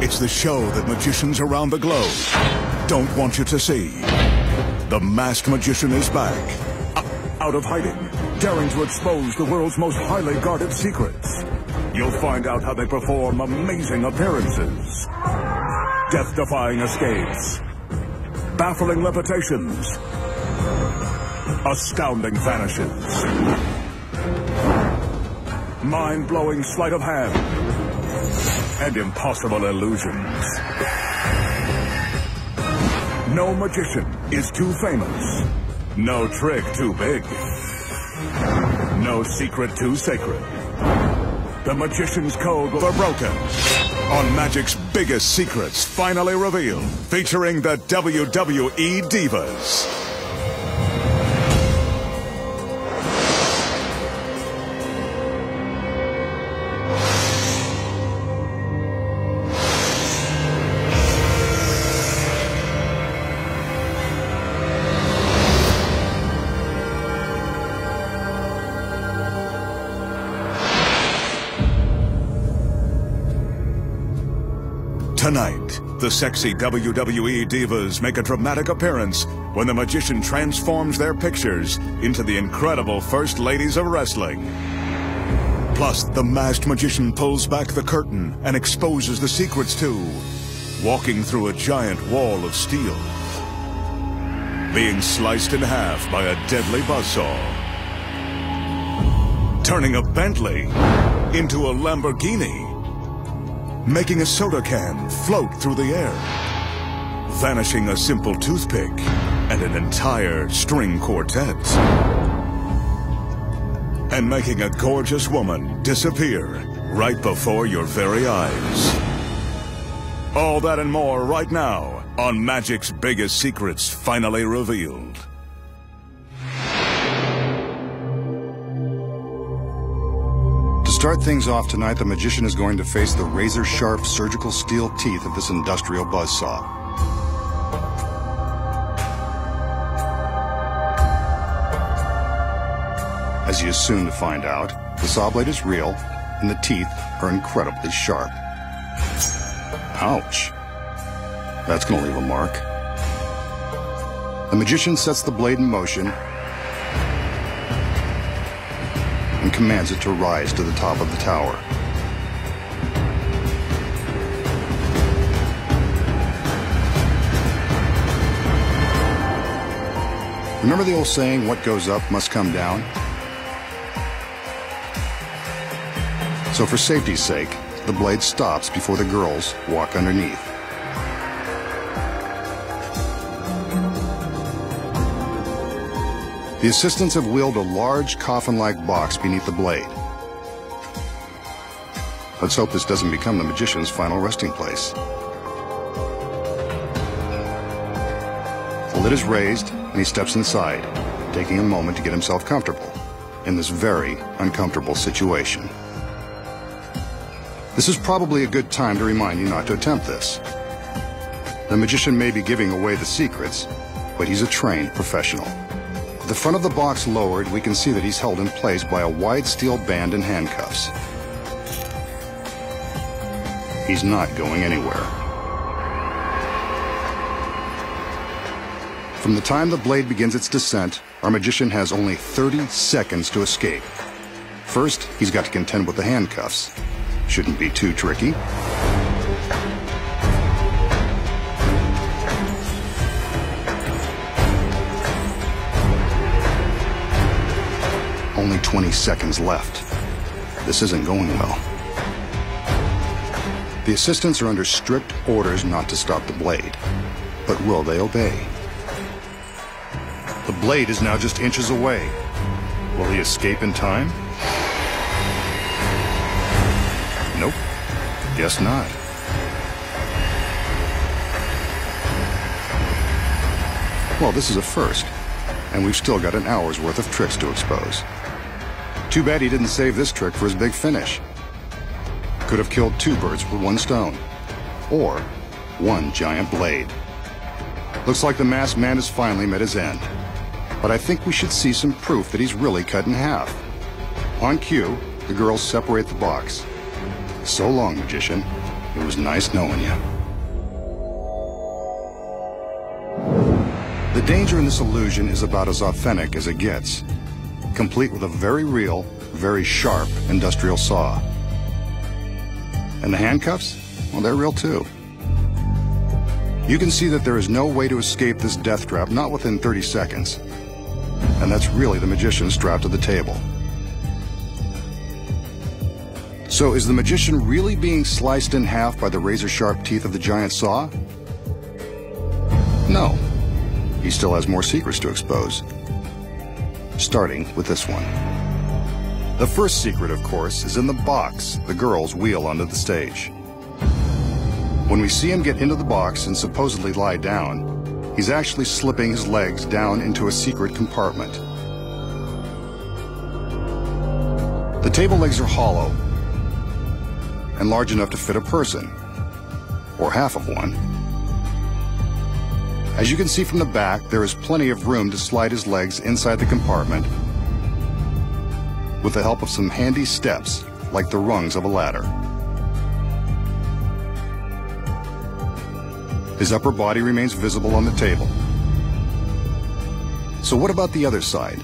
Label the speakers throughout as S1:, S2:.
S1: It's the show that magicians around the globe don't want you to see. The Masked Magician is back. Out of hiding, daring to expose the world's most highly guarded secrets. You'll find out how they perform amazing appearances, death-defying escapes, baffling levitations, astounding vanishes, mind-blowing sleight of hand, and impossible illusions. No magician is too famous. No trick too big. No secret too sacred. The Magician's Code will be broken on Magic's biggest secrets finally revealed, featuring the WWE Divas. Tonight, the sexy WWE Divas make a dramatic appearance when the Magician transforms their pictures into the incredible First Ladies of Wrestling. Plus, the Masked Magician pulls back the curtain and exposes the secrets too, walking through a giant wall of steel, being sliced in half by a deadly buzzsaw, turning a Bentley into a Lamborghini, making a soda can float through the air, vanishing a simple toothpick and an entire string quartet, and making a gorgeous woman disappear right before your very eyes. All that and more right now on Magic's biggest secrets finally revealed.
S2: To start things off tonight, the Magician is going to face the razor-sharp surgical steel teeth of this industrial buzzsaw. As he is soon to find out, the saw blade is real, and the teeth are incredibly sharp. Ouch. That's going to leave a mark. The Magician sets the blade in motion and commands it to rise to the top of the tower. Remember the old saying, what goes up must come down? So for safety's sake, the blade stops before the girls walk underneath. The assistants have wheeled a large coffin-like box beneath the blade. Let's hope this doesn't become the Magician's final resting place. The lid is raised, and he steps inside, taking a moment to get himself comfortable in this very uncomfortable situation. This is probably a good time to remind you not to attempt this. The Magician may be giving away the secrets, but he's a trained professional. With the front of the box lowered, we can see that he's held in place by a wide steel band and handcuffs. He's not going anywhere. From the time the blade begins its descent, our Magician has only 30 seconds to escape. First, he's got to contend with the handcuffs. Shouldn't be too tricky. Only 20 seconds left. This isn't going well. The assistants are under strict orders not to stop the blade. But will they obey? The blade is now just inches away. Will he escape in time? Nope. Guess not. Well, this is a first, and we've still got an hour's worth of tricks to expose. Too bad he didn't save this trick for his big finish. Could have killed two birds with one stone, or one giant blade. Looks like the masked man has finally met his end. But I think we should see some proof that he's really cut in half. On cue, the girls separate the box. So long, magician. It was nice knowing you. The danger in this illusion is about as authentic as it gets, complete with a very real, very sharp industrial saw. And the handcuffs? Well, they're real too. You can see that there is no way to escape this death trap, not within 30 seconds. And that's really the magician strapped to the table. So is the magician really being sliced in half by the razor-sharp teeth of the giant saw? No. He still has more secrets to expose. Starting with this one. The first secret, of course, is in the box the girls wheel onto the stage. When we see him get into the box and supposedly lie down, he's actually slipping his legs down into a secret compartment. The table legs are hollow and large enough to fit a person, or half of one. As you can see from the back, there is plenty of room to slide his legs inside the compartment with the help of some handy steps, like the rungs of a ladder. His upper body remains visible on the table. So what about the other side?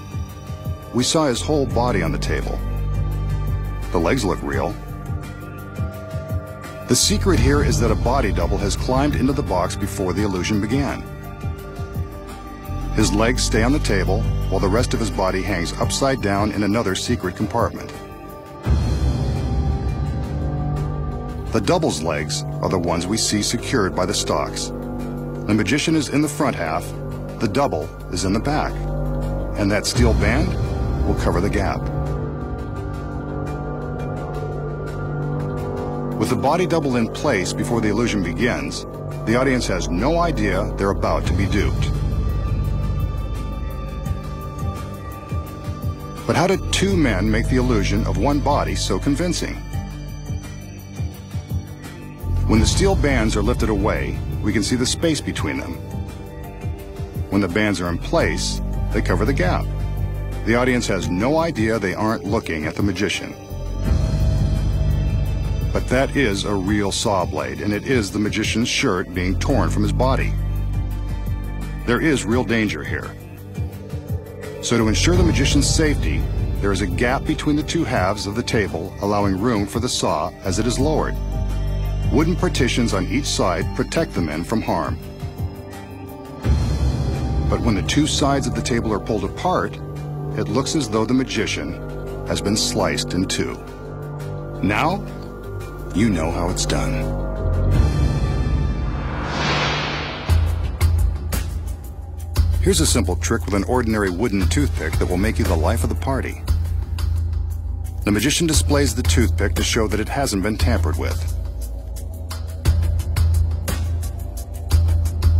S2: We saw his whole body on the table. The legs look real. The secret here is that a body double has climbed into the box before the illusion began. His legs stay on the table, while the rest of his body hangs upside down in another secret compartment. The double's legs are the ones we see secured by the stalks. The magician is in the front half, the double is in the back, and that steel band will cover the gap. With the body double in place before the illusion begins, the audience has no idea they're about to be duped. But how did two men make the illusion of one body so convincing? When the steel bands are lifted away, we can see the space between them. When the bands are in place, they cover the gap. The audience has no idea they aren't looking at the magician. But that is a real saw blade, and it is the magician's shirt being torn from his body. There is real danger here. So to ensure the magician's safety, there is a gap between the two halves of the table, allowing room for the saw as it is lowered. Wooden partitions on each side protect the men from harm. But when the two sides of the table are pulled apart, it looks as though the magician has been sliced in two. Now, you know how it's done. Here's a simple trick with an ordinary wooden toothpick that will make you the life of the party. The magician displays the toothpick to show that it hasn't been tampered with.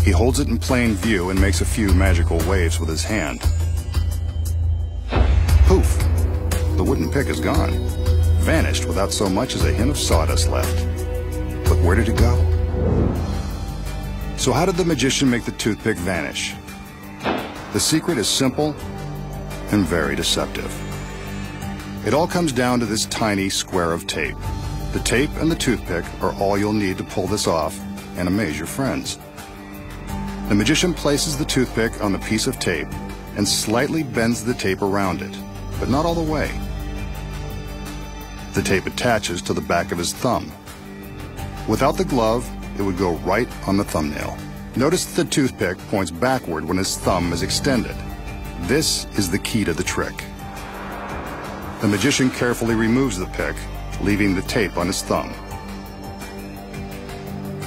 S2: He holds it in plain view and makes a few magical waves with his hand. Poof! The wooden pick is gone. Vanished without so much as a hint of sawdust left. But where did it go? So how did the magician make the toothpick vanish? The secret is simple and very deceptive. It all comes down to this tiny square of tape. The tape and the toothpick are all you'll need to pull this off and amaze your friends. The magician places the toothpick on the piece of tape and slightly bends the tape around it, but not all the way. The tape attaches to the back of his thumb. Without the glove, it would go right on the thumbnail. Notice that the toothpick points backward when his thumb is extended. This is the key to the trick. The magician carefully removes the pick, leaving the tape on his thumb.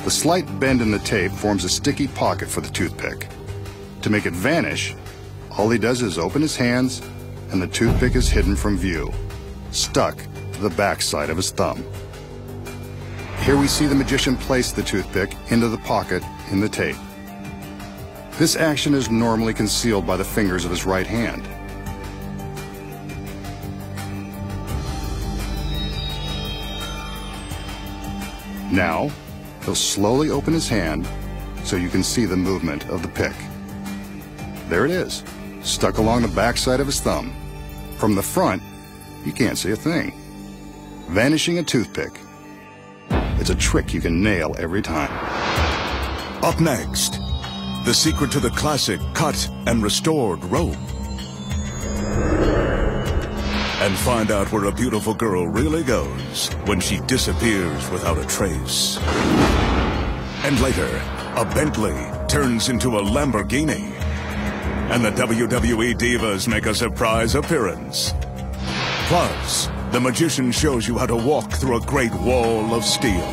S2: The slight bend in the tape forms a sticky pocket for the toothpick. To make it vanish, all he does is open his hands, and the toothpick is hidden from view, stuck to the back side of his thumb. Here we see the magician place the toothpick into the pocket in the tape. This action is normally concealed by the fingers of his right hand. Now, he'll slowly open his hand so you can see the movement of the pick. There it is, stuck along the backside of his thumb. From the front, you can't see a thing. Vanishing a toothpick. It's a trick you can nail every time.
S1: Up next, the secret to the classic cut and restored rope. And find out where a beautiful girl really goes when she disappears without a trace. And later, a Bentley turns into a Lamborghini. And the WWE Divas make a surprise appearance. Plus, the magician shows you how to walk through a great wall of steel.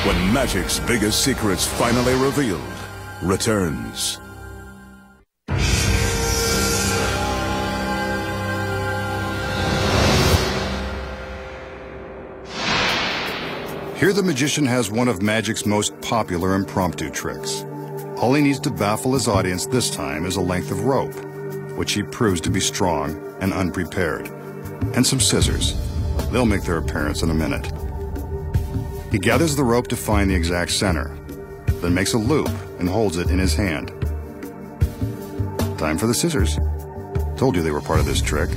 S1: When magic's biggest secrets finally revealed returns.
S2: Here the magician has one of magic's most popular impromptu tricks. All he needs to baffle his audience this time is a length of rope, which he proves to be strong and unprepared, and some scissors. They'll make their appearance in a minute. He gathers the rope to find the exact center, then makes a loop and holds it in his hand. Time for the scissors. Told you they were part of this trick.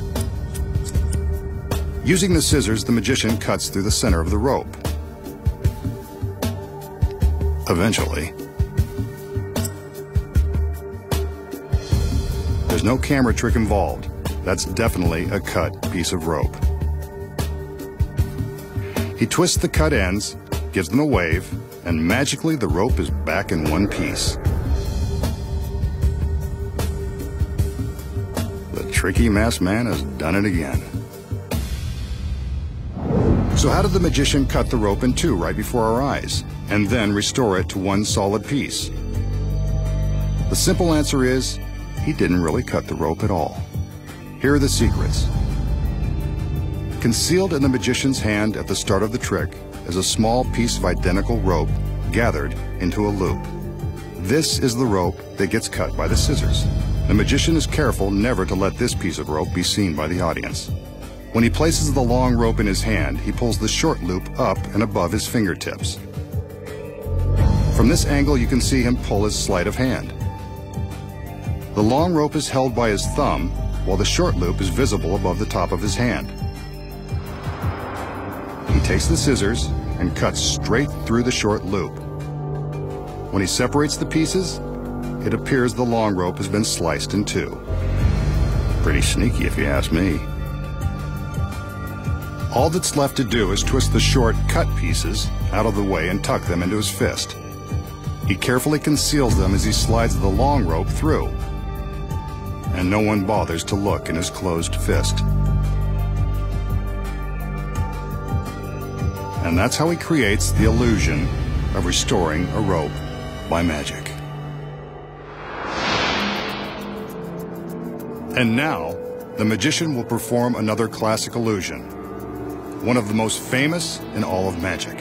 S2: Using the scissors, the magician cuts through the center of the rope. Eventually, there's no camera trick involved. That's definitely a cut piece of rope. He twists the cut ends, gives them a wave, and magically the rope is back in one piece. The tricky masked man has done it again. So how did the magician cut the rope in two right before our eyes, and then restore it to one solid piece? The simple answer is, he didn't really cut the rope at all. Here are the secrets. Concealed in the magician's hand at the start of the trick is a small piece of identical rope gathered into a loop. This is the rope that gets cut by the scissors. The magician is careful never to let this piece of rope be seen by the audience. When he places the long rope in his hand, he pulls the short loop up and above his fingertips. From this angle, you can see him pull his sleight of hand. The long rope is held by his thumb, while the short loop is visible above the top of his hand. He takes the scissors and cuts straight through the short loop. When he separates the pieces, it appears the long rope has been sliced in two. Pretty sneaky if you ask me. All that's left to do is twist the short cut pieces out of the way and tuck them into his fist. He carefully conceals them as he slides the long rope through, and no one bothers to look in his closed fist. And that's how he creates the illusion of restoring a rope by magic. And now, the magician will perform another classic illusion, one of the most famous in all of magic.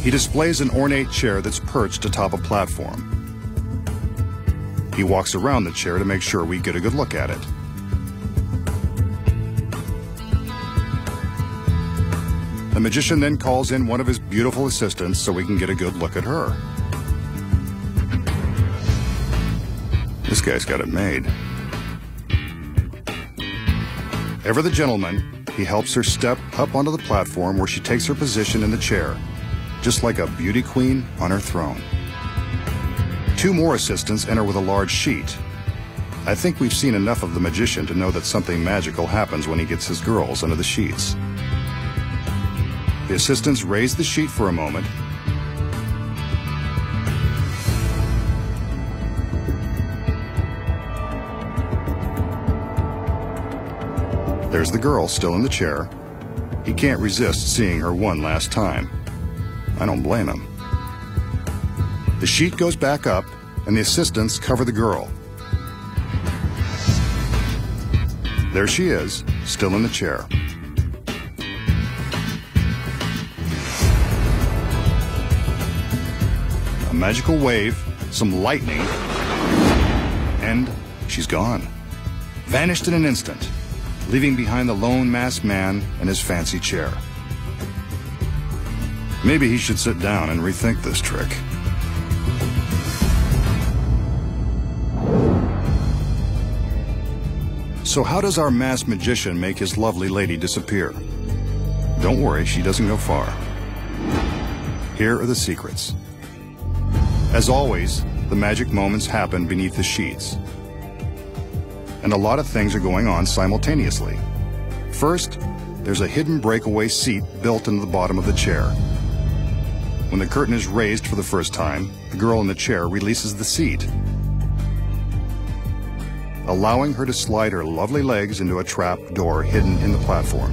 S2: He displays an ornate chair that's perched atop a platform. He walks around the chair to make sure we get a good look at it. The magician then calls in one of his beautiful assistants so we can get a good look at her. This guy's got it made. Ever the gentleman, he helps her step up onto the platform where she takes her position in the chair, just like a beauty queen on her throne. Two more assistants enter with a large sheet. I think we've seen enough of the magician to know that something magical happens when he gets his girls under the sheets. The assistants raise the sheet for a moment. There's the girl still in the chair. He can't resist seeing her one last time. I don't blame him. The sheet goes back up, and the assistants cover the girl. There she is, still in the chair. A magical wave, some lightning, and she's gone. Vanished in an instant, leaving behind the lone masked man and his fancy chair. Maybe he should sit down and rethink this trick. So how does our masked magician make his lovely lady disappear? Don't worry, she doesn't go far. Here are the secrets. As always, the magic moments happen beneath the sheets. And a lot of things are going on simultaneously. First, there's a hidden breakaway seat built into the bottom of the chair. When the curtain is raised for the first time, the girl in the chair releases the seat, allowing her to slide her lovely legs into a trap door hidden in the platform.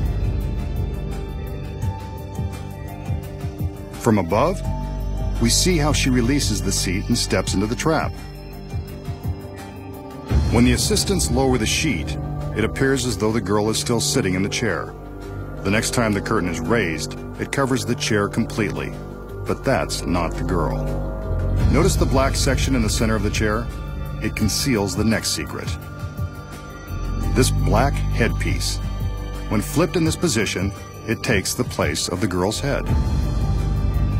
S2: From above, we see how she releases the seat and steps into the trap. When the assistants lower the sheet, it appears as though the girl is still sitting in the chair. The next time the curtain is raised, it covers the chair completely. But that's not the girl. Notice the black section in the center of the chair? It conceals the next secret. This black headpiece. When flipped in this position, it takes the place of the girl's head.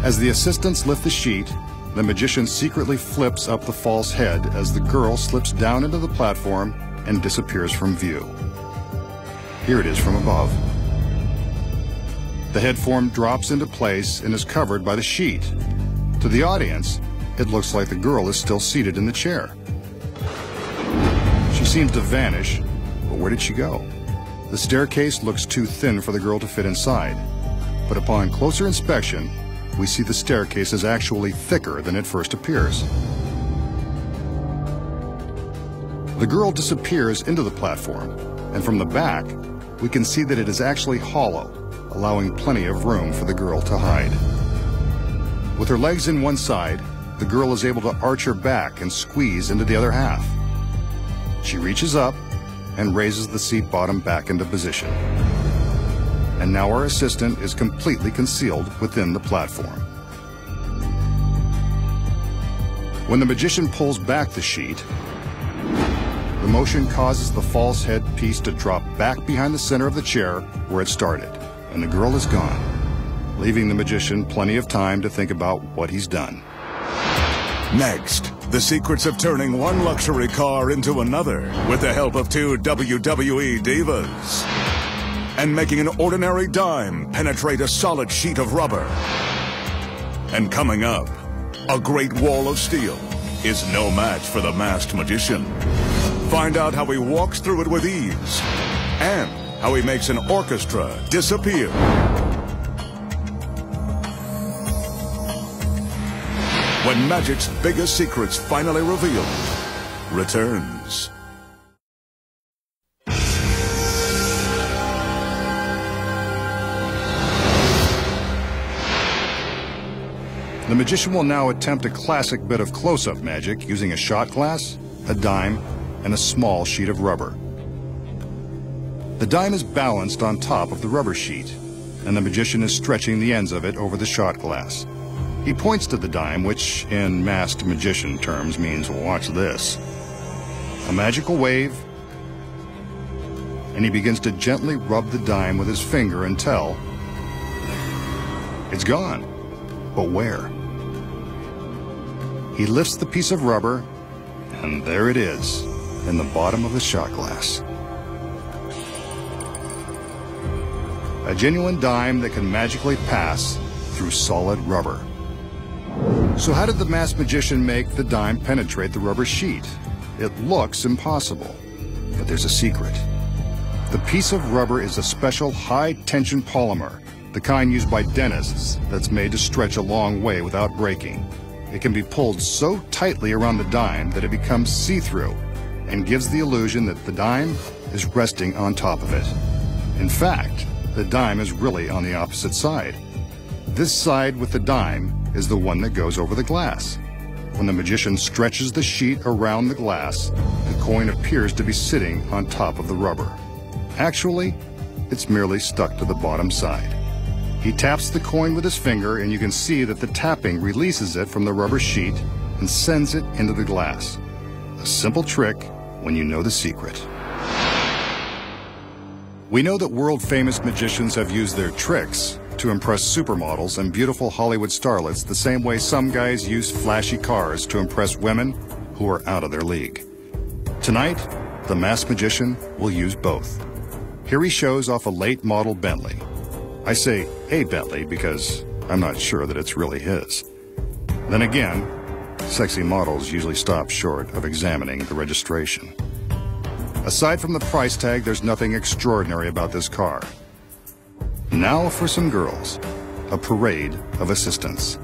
S2: As the assistants lift the sheet, the magician secretly flips up the false head as the girl slips down into the platform and disappears from view. Here it is from above. The head form drops into place and is covered by the sheet. To the audience, it looks like the girl is still seated in the chair. She seems to vanish, but where did she go? The staircase looks too thin for the girl to fit inside, but upon closer inspection, we see the staircase is actually thicker than it first appears. The girl disappears into the platform, and from the back, we can see that it is actually hollow, allowing plenty of room for the girl to hide. With her legs in one side, the girl is able to arch her back and squeeze into the other half. She reaches up and raises the seat bottom back into position. And now our assistant is completely concealed within the platform. When the magician pulls back the sheet, the motion causes the false head piece to drop back behind the center of the chair where it started, and the girl is gone, leaving the magician plenty of time to think about what he's done.
S1: Next, the secrets of turning one luxury car into another with the help of two WWE divas. And making an ordinary dime penetrate a solid sheet of rubber. And coming up, a great wall of steel is no match for the masked magician. Find out how he walks through it with ease and how he makes an orchestra disappear. When magic's biggest secrets finally revealed, returns.
S2: The magician will now attempt a classic bit of close-up magic using a shot glass, a dime, and a small sheet of rubber. The dime is balanced on top of the rubber sheet, and the magician is stretching the ends of it over the shot glass. He points to the dime, which in masked magician terms means, watch this. A magical wave, and he begins to gently rub the dime with his finger until it's gone. But where? He lifts the piece of rubber, and there it is, in the bottom of the shot glass. A genuine dime that can magically pass through solid rubber. So how did the masked magician make the dime penetrate the rubber sheet? It looks impossible, but there's a secret. The piece of rubber is a special high-tension polymer, the kind used by dentists that's made to stretch a long way without breaking. It can be pulled so tightly around the dime that it becomes see-through and gives the illusion that the dime is resting on top of it. In fact, the dime is really on the opposite side. This side with the dime is the one that goes over the glass. When the magician stretches the sheet around the glass, the coin appears to be sitting on top of the rubber. Actually, it's merely stuck to the bottom side. He taps the coin with his finger, and you can see that the tapping releases it from the rubber sheet and sends it into the glass. A simple trick when you know the secret. We know that world-famous magicians have used their tricks to impress supermodels and beautiful Hollywood starlets the same way some guys use flashy cars to impress women who are out of their league. Tonight, the masked magician will use both. Here he shows off a late model Bentley. I say a Bentley because I'm not sure that it's really his. Then again, sexy models usually stop short of examining the registration. Aside from the price tag, there's nothing extraordinary about this car. Now for some girls, a parade of assistants.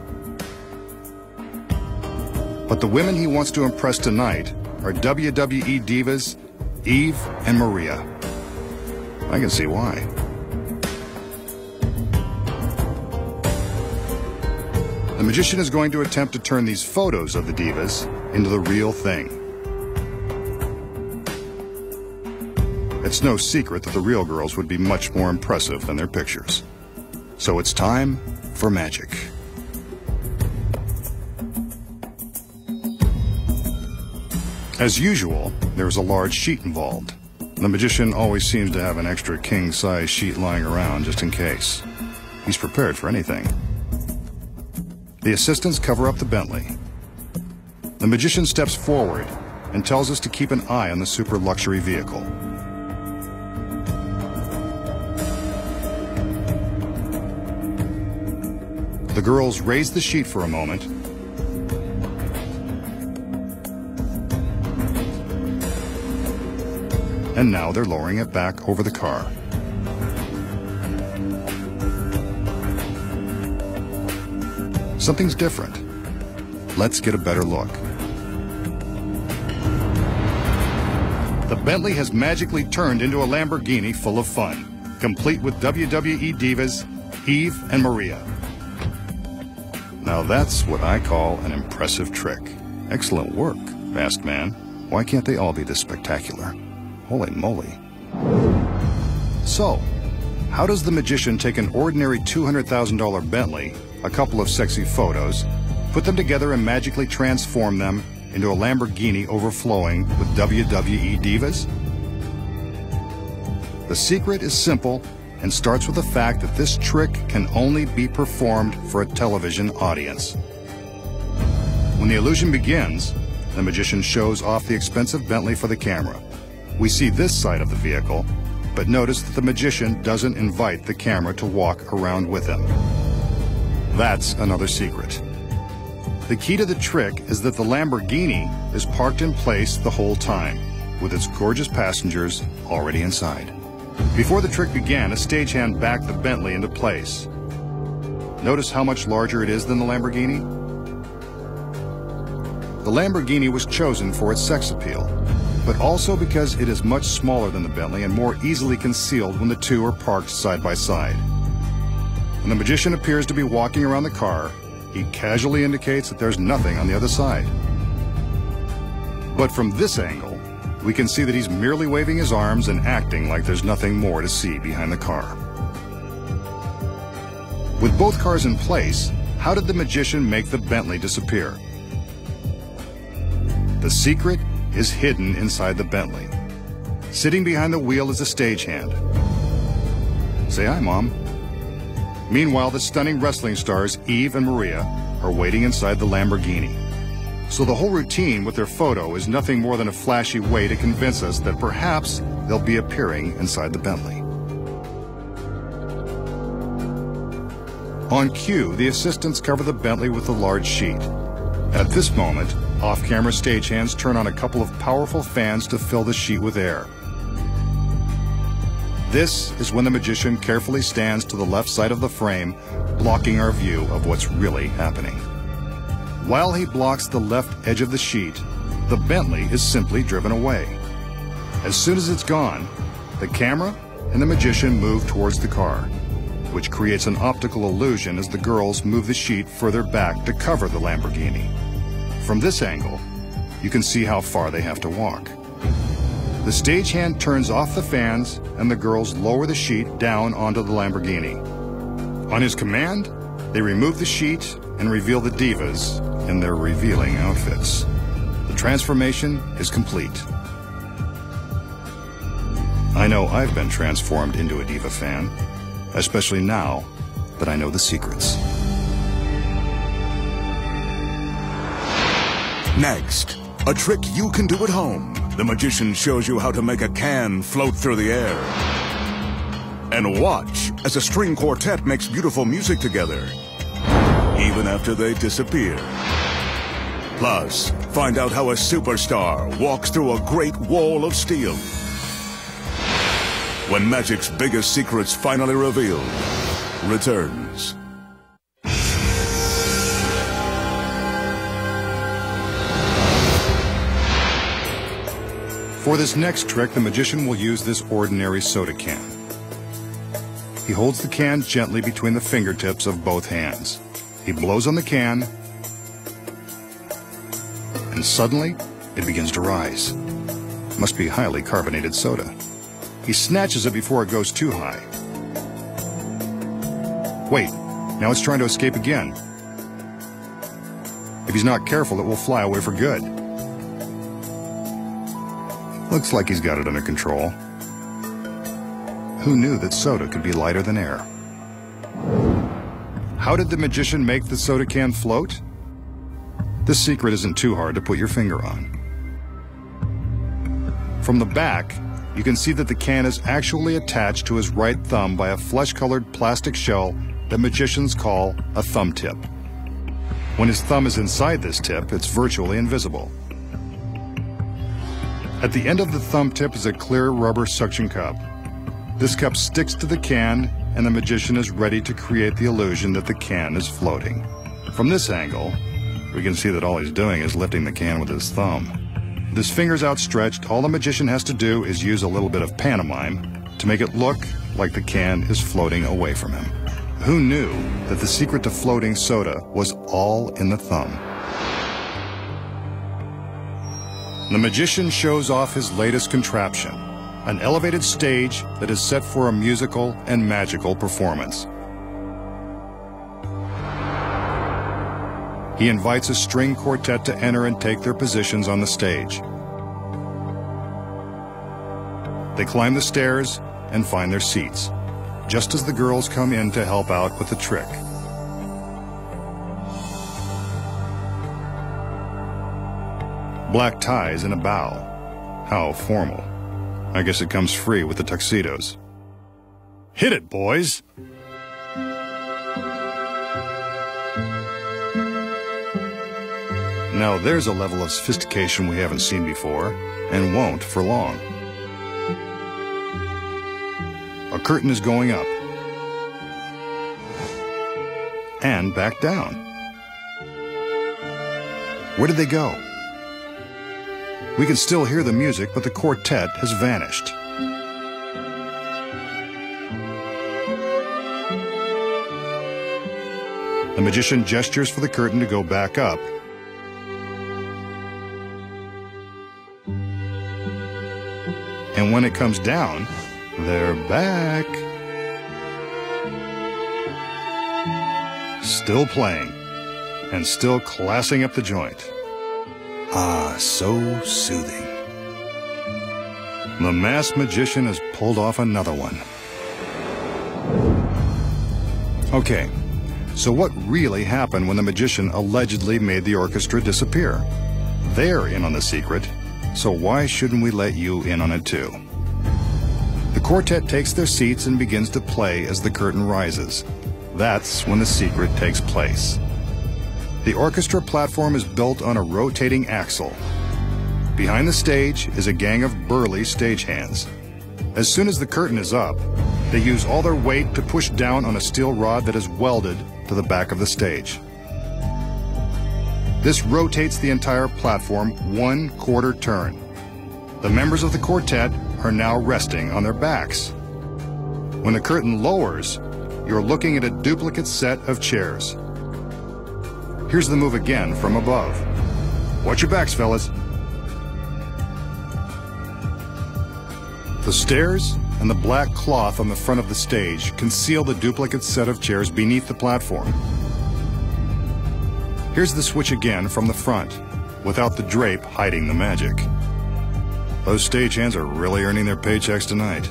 S2: But the women he wants to impress tonight are WWE divas Eve and Maria. I can see why. The magician is going to attempt to turn these photos of the divas into the real thing. It's no secret that the real girls would be much more impressive than their pictures. So it's time for magic. As usual, there's a large sheet involved. The magician always seems to have an extra king-size sheet lying around just in case. He's prepared for anything. The assistants cover up the Bentley. The magician steps forward and tells us to keep an eye on the super luxury vehicle. The girls raise the sheet for a moment and now they're lowering it back over the car. Something's different. Let's get a better look. The Bentley has magically turned into a Lamborghini full of fun, complete with WWE divas Eve and Maria. Now that's what I call an impressive trick. Excellent work, Fast Man. Why can't they all be this spectacular? Holy moly. So, how does the magician take an ordinary $200,000 Bentley, a couple of sexy photos, put them together and magically transform them into a Lamborghini overflowing with WWE divas? The secret is simple and starts with the fact that this trick can only be performed for a television audience. When the illusion begins, the magician shows off the expensive Bentley for the camera. We see this side of the vehicle, but notice that the magician doesn't invite the camera to walk around with him. That's another secret. The key to the trick is that the Lamborghini is parked in place the whole time, with its gorgeous passengers already inside. Before the trick began, a stagehand backed the Bentley into place. Notice how much larger it is than the Lamborghini? The Lamborghini was chosen for its sex appeal, but also because it is much smaller than the Bentley and more easily concealed when the two are parked side by side. When the magician appears to be walking around the car, he casually indicates that there's nothing on the other side. But from this angle, we can see that he's merely waving his arms and acting like there's nothing more to see behind the car. With both cars in place, how did the magician make the Bentley disappear? The secret is hidden inside the Bentley. Sitting behind the wheel is a stagehand. Say hi, Mom. Meanwhile, the stunning wrestling stars Eve and Maria are waiting inside the Lamborghini. So the whole routine with their photo is nothing more than a flashy way to convince us that perhaps they'll be appearing inside the Bentley. On cue, the assistants cover the Bentley with a large sheet. At this moment, off-camera stagehands turn on a couple of powerful fans to fill the sheet with air. This is when the magician carefully stands to the left side of the frame, blocking our view of what's really happening. While he blocks the left edge of the sheet, the Bentley is simply driven away. As soon as it's gone, the camera and the magician move towards the car, which creates an optical illusion as the girls move the sheet further back to cover the Lamborghini. From this angle, you can see how far they have to walk. The stagehand turns off the fans and the girls lower the sheet down onto the Lamborghini. On his command, they remove the sheet and reveal the divas in their revealing outfits. The transformation is complete. I know I've been transformed into a diva fan, especially now that I know the secrets.
S1: Next, a trick you can do at home. The magician shows you how to make a can float through the air. And watch as a string quartet makes beautiful music together, even after they disappear. Plus, find out how a superstar walks through a great wall of steel. When magic's biggest secrets finally revealed returns.
S2: For this next trick, the magician will use this ordinary soda can. He holds the can gently between the fingertips of both hands. He blows on the can, and suddenly, it begins to rise. It must be highly carbonated soda. He snatches it before it goes too high. Wait, now it's trying to escape again. If he's not careful, it will fly away for good. Looks like he's got it under control. Who knew that soda could be lighter than air? How did the magician make the soda can float? This secret isn't too hard to put your finger on. From the back, you can see that the can is actually attached to his right thumb by a flesh-colored plastic shell that magicians call a thumb tip. When his thumb is inside this tip, it's virtually invisible. At the end of the thumb tip is a clear rubber suction cup. This cup sticks to the can, and the magician is ready to create the illusion that the can is floating. From this angle, we can see that all he's doing is lifting the can with his thumb. With his fingers outstretched, all the magician has to do is use a little bit of pantomime to make it look like the can is floating away from him. Who knew that the secret to floating soda was all in the thumb? The magician shows off his latest contraption, an elevated stage that is set for a musical and magical performance. He invites a string quartet to enter and take their positions on the stage. They climb the stairs and find their seats, just as the girls come in to help out with the trick. Black ties and a bow. How formal. I guess it comes free with the tuxedos. Hit it, boys! Now there's a level of sophistication we haven't seen before, and won't for long. A curtain is going up. And back down. Where did they go? We can still hear the music, but the quartet has vanished. The magician gestures for the curtain to go back up. And when it comes down, they're back. Still playing, and still classing up the joint. Ah, so soothing. The masked magician has pulled off another one. Okay, so what really happened when the magician allegedly made the orchestra disappear? They're in on the secret, so why shouldn't we let you in on it too? The quartet takes their seats and begins to play as the curtain rises. That's when the secret takes place. The orchestra platform is built on a rotating axle. Behind the stage is a gang of burly stagehands. As soon as the curtain is up, they use all their weight to push down on a steel rod that is welded to the back of the stage. This rotates the entire platform 1/4 turn. The members of the quartet are now resting on their backs. When the curtain lowers, you're looking at a duplicate set of chairs. Here's the move again from above. Watch your backs, fellas. The stairs and the black cloth on the front of the stage conceal the duplicate set of chairs beneath the platform. Here's the switch again from the front, without the drape hiding the magic. Those stagehands are really earning their paychecks tonight.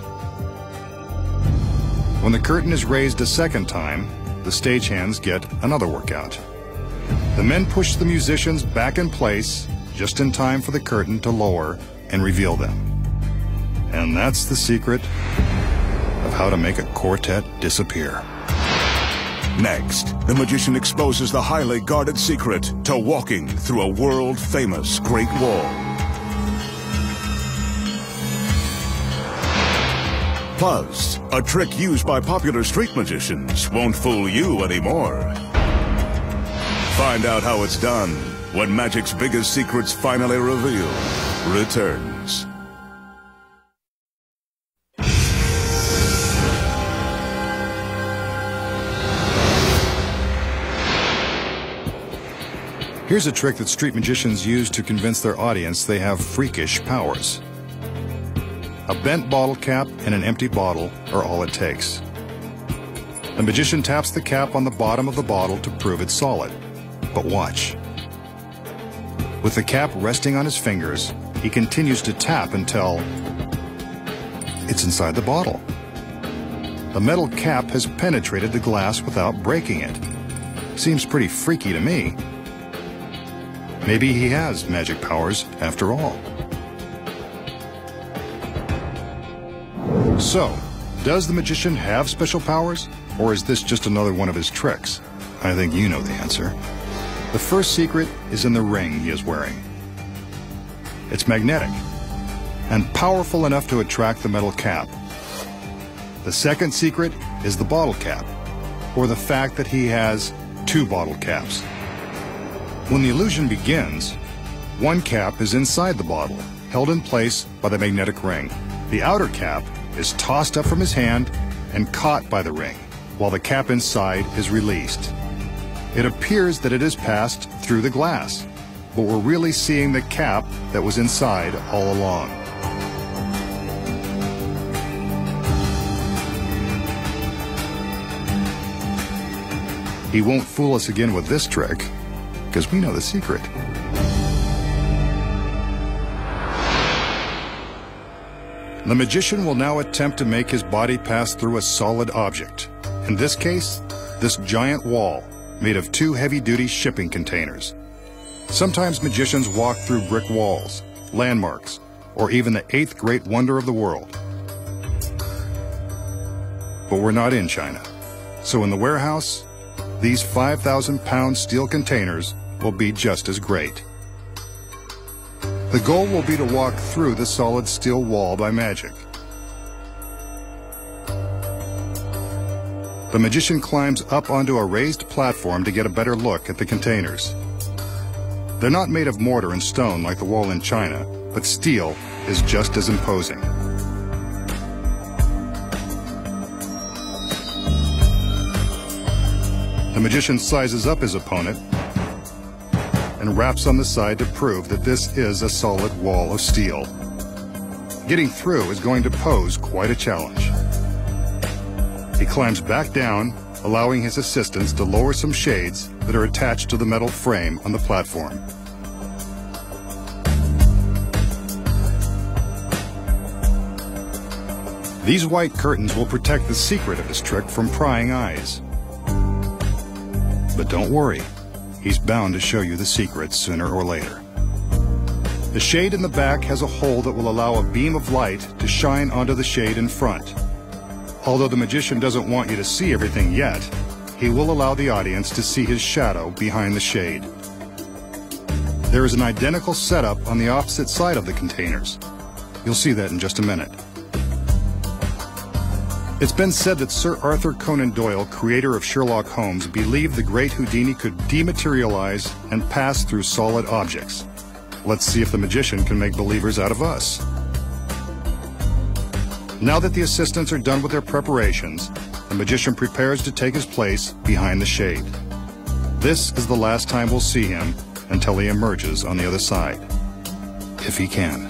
S2: When the curtain is raised a second time, the stagehands get another workout. The men push the musicians back in place just in time for the curtain to lower and reveal them. And that's the secret of how to make a quartet disappear.
S1: Next, the magician exposes the highly guarded secret to walking through a world-famous Great Wall. Plus, a trick used by popular street magicians won't fool you anymore. Find out how it's done when magic's biggest secrets finally revealed returns.
S2: Here's a trick that street magicians use to convince their audience they have freakish powers. A bent bottle cap and an empty bottle are all it takes. The magician taps the cap on the bottom of the bottle to prove it's solid. But watch. With the cap resting on his fingers, he continues to tap until it's inside the bottle. The metal cap has penetrated the glass without breaking it. Seems pretty freaky to me. Maybe he has magic powers after all. So, does the magician have special powers, or is this just another one of his tricks? I think you know the answer. The first secret is in the ring he is wearing. It's magnetic and powerful enough to attract the metal cap. The second secret is the bottle cap, or the fact that he has two bottle caps. When the illusion begins, one cap is inside the bottle, held in place by the magnetic ring. The outer cap is tossed up from his hand and caught by the ring, while the cap inside is released. It appears that it has passed through the glass, but we're really seeing the cap that was inside all along. He won't fool us again with this trick, because we know the secret. The magician will now attempt to make his body pass through a solid object. In this case, this giant wall made of two heavy-duty shipping containers. Sometimes magicians walk through brick walls, landmarks, or even the eighth great wonder of the world. But we're not in China. So in the warehouse, these 5,000-pound steel containers will be just as great. The goal will be to walk through the solid steel wall by magic. The magician climbs up onto a raised platform to get a better look at the containers. They're not made of mortar and stone like the wall in China, but steel is just as imposing. The magician sizes up his opponent and raps on the side to prove that this is a solid wall of steel. Getting through is going to pose quite a challenge. He climbs back down, allowing his assistants to lower some shades that are attached to the metal frame on the platform. These white curtains will protect the secret of his trick from prying eyes. But don't worry, he's bound to show you the secret sooner or later. The shade in the back has a hole that will allow a beam of light to shine onto the shade in front. Although the magician doesn't want you to see everything yet, he will allow the audience to see his shadow behind the shade. There is an identical setup on the opposite side of the containers. You'll see that in just a minute. It's been said that Sir Arthur Conan Doyle, creator of Sherlock Holmes, believed the great Houdini could dematerialize and pass through solid objects. Let's see if the magician can make believers out of us. Now that the assistants are done with their preparations, the magician prepares to take his place behind the shade. This is the last time we'll see him until he emerges on the other side, if he can.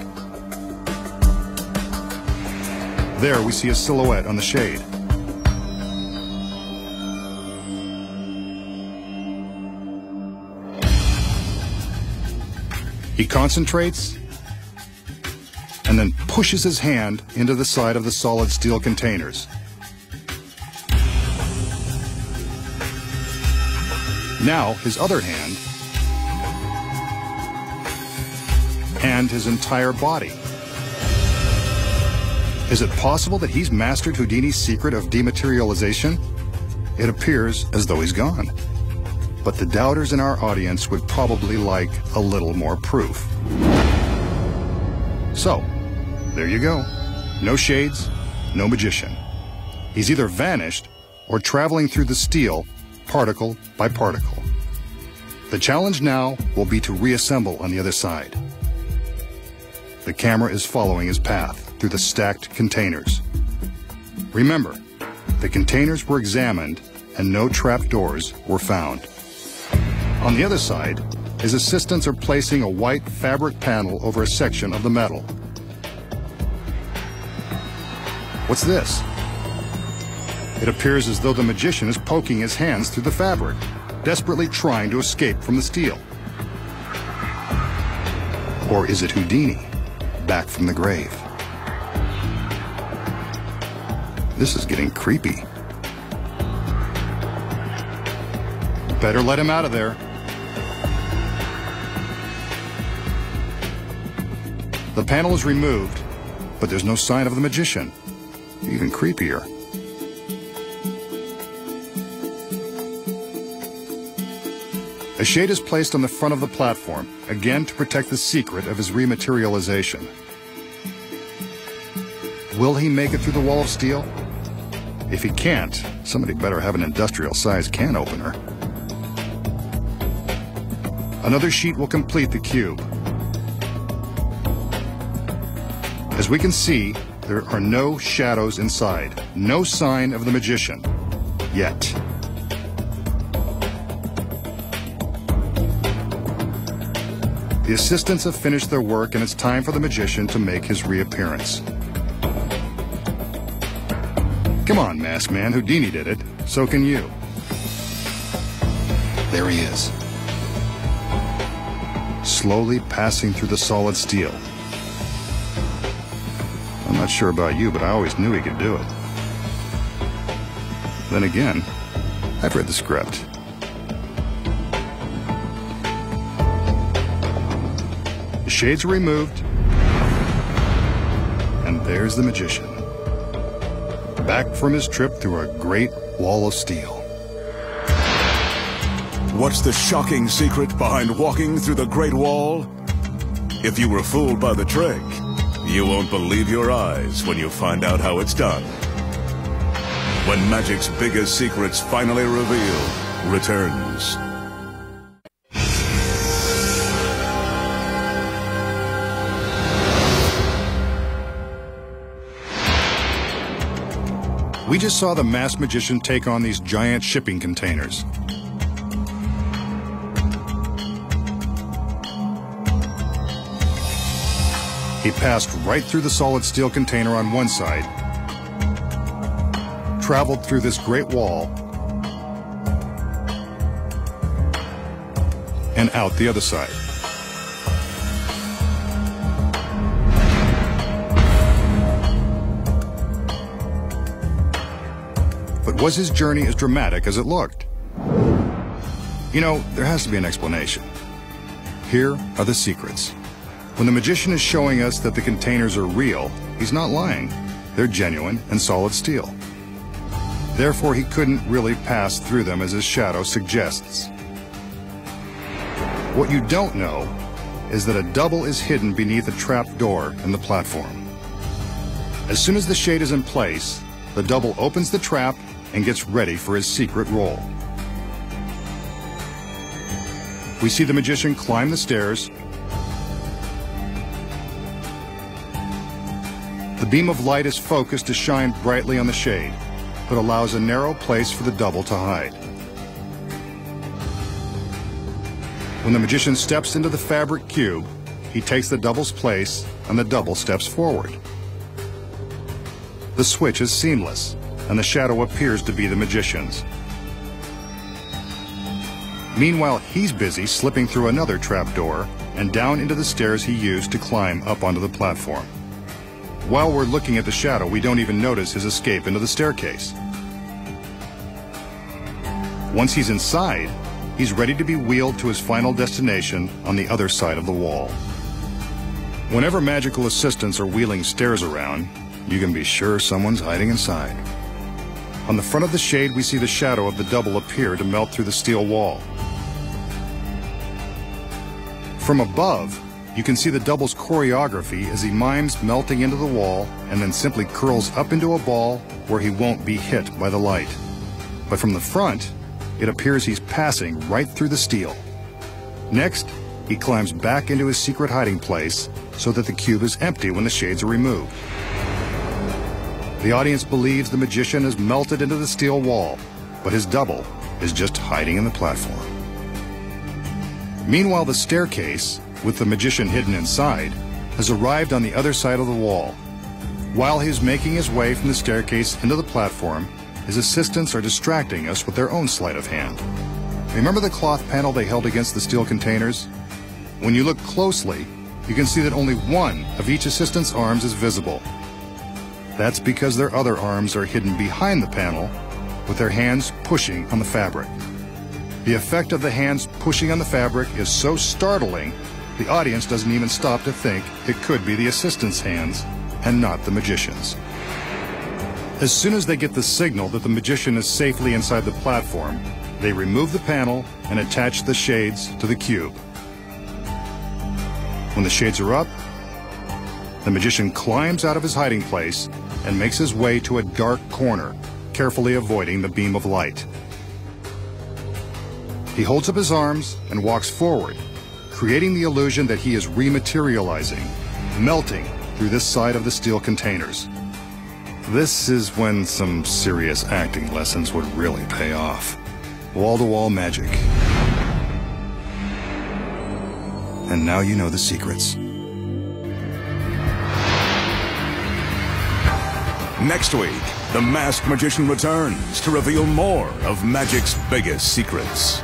S2: There we see a silhouette on the shade. He concentrates and then pushes his hand into the side of the solid steel containers. Now his other hand and his entire body. Is it possible that he's mastered Houdini's secret of dematerialization? It appears as though he's gone. But the doubters in our audience would probably like a little more proof. So, there you go. No shades, no magician. He's either vanished or traveling through the steel, particle by particle. The challenge now will be to reassemble on the other side. The camera is following his path through the stacked containers. Remember, the containers were examined and no trapdoors were found. On the other side, his assistants are placing a white fabric panel over a section of the metal. What's this? It appears as though the magician is poking his hands through the fabric, desperately trying to escape from the steel. Or is it Houdini, back from the grave? This is getting creepy. Better let him out of there. The panel is removed, but there's no sign of the magician. Even creepier. A shade is placed on the front of the platform, again to protect the secret of his rematerialization. Will he make it through the wall of steel? If he can't, somebody better have an industrial-sized can opener. Another sheet will complete the cube. As we can see, there are no shadows inside, no sign of the magician, yet. The assistants have finished their work and it's time for the magician to make his reappearance. Come on, Masked Man, Houdini did it, so can you. There he is. Slowly passing through the solid steel. I'm not sure about you, but I always knew he could do it. Then again, I've read the script. The shades are removed, and there's the magician, back from his trip through a great wall of steel.
S1: What's the shocking secret behind walking through the Great Wall? If you were fooled by the trick, you won't believe your eyes when you find out how it's done. When magic's biggest secrets finally revealed returns.
S2: We just saw the masked magician take on these giant shipping containers. He passed right through the solid steel container on one side, traveled through this great wall, and out the other side. But was his journey as dramatic as it looked? You know, there has to be an explanation. Here are the secrets. When the magician is showing us that the containers are real, he's not lying. They're genuine and solid steel. Therefore, he couldn't really pass through them as his shadow suggests. What you don't know is that a double is hidden beneath a trap door in the platform. As soon as the shade is in place, the double opens the trap and gets ready for his secret role. We see the magician climb the stairs. The beam of light is focused to shine brightly on the shade, but allows a narrow place for the double to hide. When the magician steps into the fabric cube, he takes the double's place and the double steps forward. The switch is seamless, and the shadow appears to be the magician's. Meanwhile, he's busy slipping through another trapdoor and down into the stairs he used to climb up onto the platform. While we're looking at the shadow, we don't even notice his escape into the staircase. Once he's inside, he's ready to be wheeled to his final destination on the other side of the wall. Whenever magical assistants are wheeling stairs around, you can be sure someone's hiding inside. On the front of the shade, we see the shadow of the double appear to melt through the steel wall. From above, you can see the double's choreography as he mimes melting into the wall and then simply curls up into a ball where he won't be hit by the light. But from the front, it appears he's passing right through the steel. Next, he climbs back into his secret hiding place so that the cube is empty when the shades are removed. The audience believes the magician has melted into the steel wall, but his double is just hiding in the platform. Meanwhile, the staircase, with the magician hidden inside, has arrived on the other side of the wall. While he is making his way from the staircase into the platform, his assistants are distracting us with their own sleight of hand. Remember the cloth panel they held against the steel containers? When you look closely, you can see that only one of each assistant's arms is visible. That's because their other arms are hidden behind the panel, with their hands pushing on the fabric. The effect of the hands pushing on the fabric is so startling, the audience doesn't even stop to think it could be the assistant's hands and not the magician's. As soon as they get the signal that the magician is safely inside the platform, they remove the panel and attach the shades to the cube. When the shades are up, the magician climbs out of his hiding place and makes his way to a dark corner, carefully avoiding the beam of light. He holds up his arms and walks forward, creating the illusion that he is rematerializing, melting through this side of the steel containers. This is when some serious acting lessons would really pay off. Wall-to-wall magic. And now you know the secrets.
S1: Next week, the Masked Magician returns to reveal more of magic's biggest secrets.